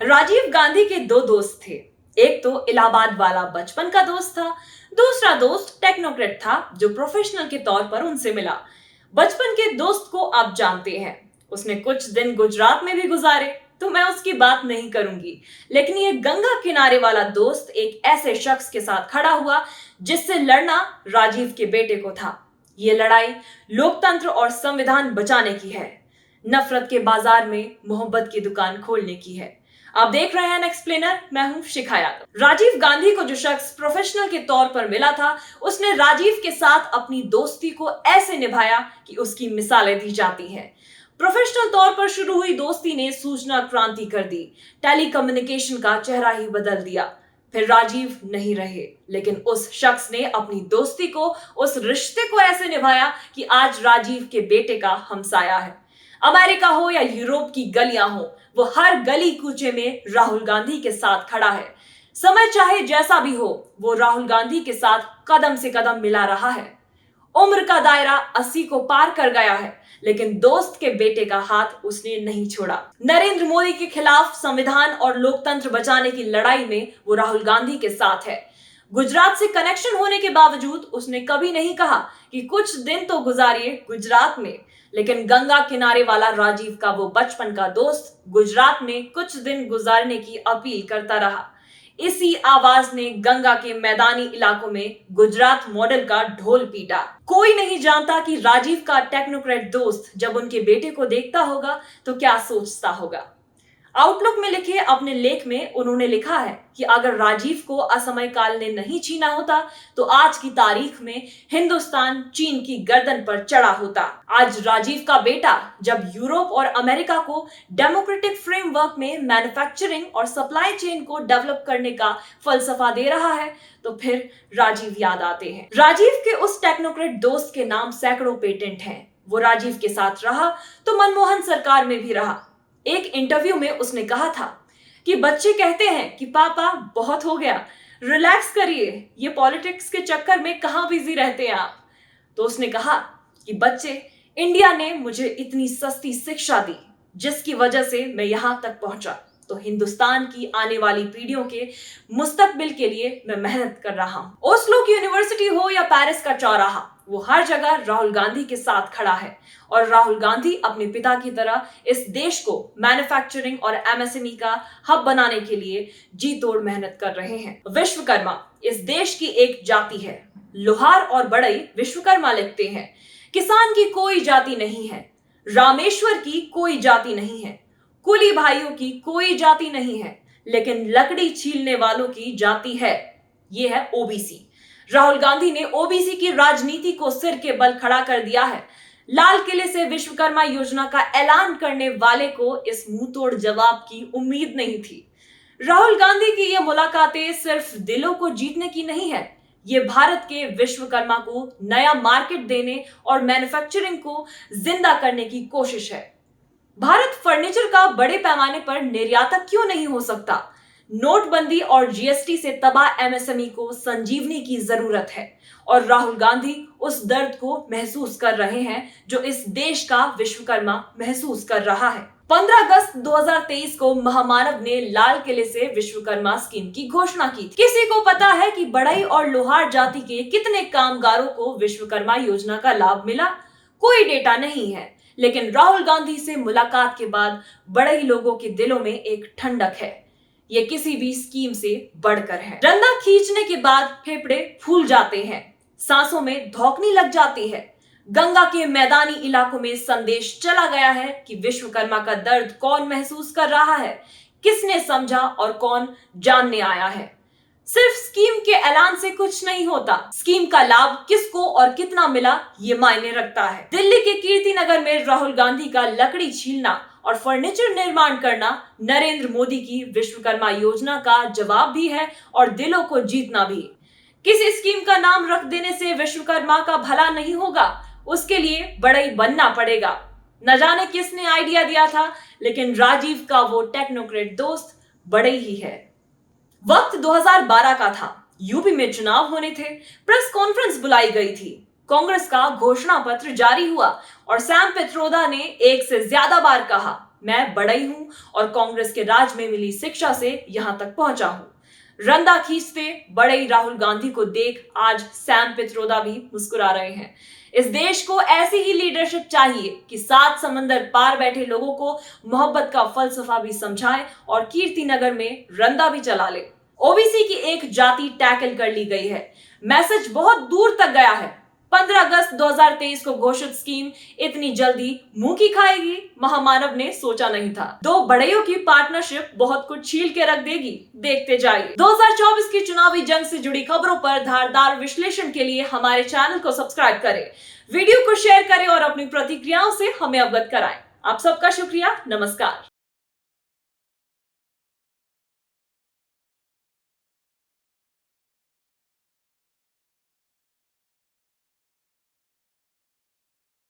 राजीव गांधी के दो दोस्त थे। एक तो इलाहाबाद वाला बचपन का दोस्त था। दूसरा दोस्त टेक्नोक्रेट था जो प्रोफेशनल के तौर पर उनसे मिला। बचपन के दोस्त को आप जानते हैं, उसने कुछ दिन गुजरात में भी गुजारे, तो मैं उसकी बात नहीं करूंगी। लेकिन ये गंगा किनारे वाला दोस्त एक ऐसे शख्स के साथ खड़ा हुआ जिससे लड़ना राजीव के बेटे को था। ये लड़ाई लोकतंत्र और संविधान बचाने की है, नफरत के बाजार में मोहब्बत की दुकान खोलने की है। आप देख रहे हैं एक्सप्लेनर, मैं हूं शिखा यादव। राजीव गांधी को जो शख्स प्रोफेशनल के तौर पर मिला था, उसने राजीव के साथ अपनी दोस्ती को ऐसे निभाया कि उसकी मिसालें दी जाती हैं। प्रोफेशनल तौर पर शुरू हुई दोस्ती ने सूचना क्रांति कर दी, टेलीकम्युनिकेशन का चेहरा ही बदल दिया। फिर राजीव नहीं रहे, लेकिन उस शख्स ने अपनी दोस्ती को, उस रिश्ते को ऐसे निभाया कि आज राजीव के बेटे का हमसाया है। अमेरिका हो या यूरोप की गलियां हो, वो हर गली कूचे में राहुल गांधी के साथ खड़ा है। समय चाहे जैसा भी हो, वो राहुल गांधी के साथ कदम से कदम मिला रहा है। उम्र का दायरा 80 को पार कर गया है, लेकिन दोस्त के बेटे का हाथ उसने नहीं छोड़ा। नरेंद्र मोदी के खिलाफ संविधान और लोकतंत्र बचाने की लड़ाई में वो राहुल गांधी के साथ है। गुजरात से कनेक्शन होने के बावजूद उसने कभी नहीं कहा कि कुछ दिन तो गुजारिए गुजरात में, लेकिन गंगा किनारे वाला राजीव का वो बचपन का दोस्त गुजरात में कुछ दिन गुजारने की अपील करता रहा। इसी आवाज ने गंगा के मैदानी इलाकों में गुजरात मॉडल का ढोल पीटा। कोई नहीं जानता कि राजीव का टेक्नोक्रेट दोस्त जब उनके बेटे को देखता होगा तो क्या सोचता होगा। आउटलुक में लिखे अपने लेख में उन्होंने लिखा है कि अगर राजीव को असमय काल ने नहीं छीना होता तो आज की तारीख में हिंदुस्तान चीन की गर्दन पर चढ़ा होता। आज राजीव का बेटा जब यूरोप और अमेरिका को डेमोक्रेटिक फ्रेमवर्क में मैन्युफैक्चरिंग और सप्लाई चेन को डेवलप करने का फलसफा दे रहा है, तो फिर राजीव याद आते हैं। राजीव के उस टेक्नोक्रेट दोस्त के नाम सैकड़ों पेटेंट हैं। वो राजीव के साथ रहा तो मनमोहन सरकार में भी रहा। एक इंटरव्यू में उसने कहा था कि बच्चे कहते हैं कि पापा बहुत हो गया, रिलैक्स करिए, ये पॉलिटिक्स के चक्कर में कहां बिजी रहते हैं आप। तो उसने कहा कि बच्चे, इंडिया ने मुझे इतनी सस्ती शिक्षा दी जिसकी वजह से मैं यहां तक पहुंचा, तो हिंदुस्तान की आने वाली पीढ़ियों के मुस्तकबिल के लिए मैं मेहनत कर रहा हूं। ओस्लो की यूनिवर्सिटी हो या पेरिस का चौराहा, वो हर जगह राहुल गांधी के साथ खड़ा है। और राहुल गांधी अपने पिता की तरह इस देश को मैन्युफैक्चरिंग और एमएसएमई का हब बनाने के लिए जी तोड़ मेहनत कर रहे हैं। विश्वकर्मा इस देश की एक जाति है। लोहार और बढ़ई विश्वकर्मा लिखते हैं। किसान की कोई जाति नहीं है, रामेश्वर की कोई जाति नहीं है, कुली भाइयों की कोई जाति नहीं है, लेकिन लकड़ी छीलने वालों की जाति है। ये है ओबीसी। राहुल गांधी ने ओबीसी की राजनीति को सिर के बल खड़ा कर दिया है। लाल किले से विश्वकर्मा योजना का ऐलान करने वाले को इस मुंहतोड़ जवाब की उम्मीद नहीं थी। राहुल गांधी की ये मुलाकातें सिर्फ दिलों को जीतने की नहीं है, ये भारत के विश्वकर्मा को नया मार्केट देने और मैन्युफैक्चरिंग को जिंदा करने की कोशिश है। भारत फर्नीचर का बड़े पैमाने पर निर्यातक क्यों नहीं हो सकता? नोटबंदी और जीएसटी से तबाह एमएसएमई को संजीवनी की जरूरत है, और राहुल गांधी उस दर्द को महसूस कर रहे हैं जो इस देश का विश्वकर्मा महसूस कर रहा है। 15 अगस्त 2023 को महामानव ने लाल किले से विश्वकर्मा स्कीम की घोषणा की थी। किसी को पता है कि बढ़ई और लोहार जाति के कितने कामगारों को विश्वकर्मा योजना का लाभ मिला? कोई डेटा नहीं है, लेकिन राहुल गांधी से मुलाकात के बाद बढ़ई लोगों के दिलों में एक ठंडक है। ये किसी भी स्कीम से बढ़कर है। डंडा खींचने के बाद फेफड़े फूल जाते हैं, सांसों में धौंकनी लग जाती है। गंगा के मैदानी इलाकों में संदेश चला गया है कि विश्वकर्मा का दर्द कौन महसूस कर रहा है, किसने समझा और कौन जानने आया है। सिर्फ स्कीम के ऐलान से कुछ नहीं होता, स्कीम का लाभ किसको और कितना मिला ये मायने रखता है। दिल्ली के कीर्तिनगर में राहुल गांधी का लकड़ी छीलना और फर्नीचर निर्माण करना नरेंद्र मोदी की विश्वकर्मा योजना का जवाब भी है और दिलों को जीतना भी। किसी स्कीम का नाम रख देने से विश्वकर्मा का भला नहीं होगा, उसके लिए बढ़ई बनना पड़ेगा। न जाने किसने आइडिया दिया था, लेकिन राजीव का वो टेक्नोक्रेट दोस्त बढ़ई ही है। वक्त 2012 का था, यूपी में चुनाव होने थे, प्रेस कॉन्फ्रेंस बुलाई गई थी, कांग्रेस का घोषणा पत्र जारी हुआ और सैम पित्रोदा ने एक से ज्यादा बार कहा, मैं बड़ई हूं और कांग्रेस के राज में मिली शिक्षा से यहां तक पहुंचा हूं। रंदा खींचते बड़ई राहुल गांधी को देख आज सैम पित्रोदा भी मुस्कुरा रहे हैं। इस देश को ऐसी ही लीडरशिप चाहिए कि सात समंदर पार बैठे लोगों को मोहब्बत का फलसफा भी समझाए और कीर्तिनगर में रंदा भी चला ले। ओबीसी की एक जाति टैकल कर ली गई है। मैसेज बहुत दूर तक गया है। 15 अगस्त 2023 को घोषित स्कीम इतनी जल्दी मुंह की खाएगी, महामानव ने सोचा नहीं था। दो बड़ेयों की पार्टनरशिप बहुत कुछ छील के रख देगी, देखते जाइए। 2024 की चुनावी जंग से जुड़ी खबरों पर धारदार विश्लेषण के लिए हमारे चैनल को सब्सक्राइब करें, वीडियो को शेयर करें और अपनी प्रतिक्रियाओं से हमें अवगत कराएं। आप सबका शुक्रिया। नमस्कार।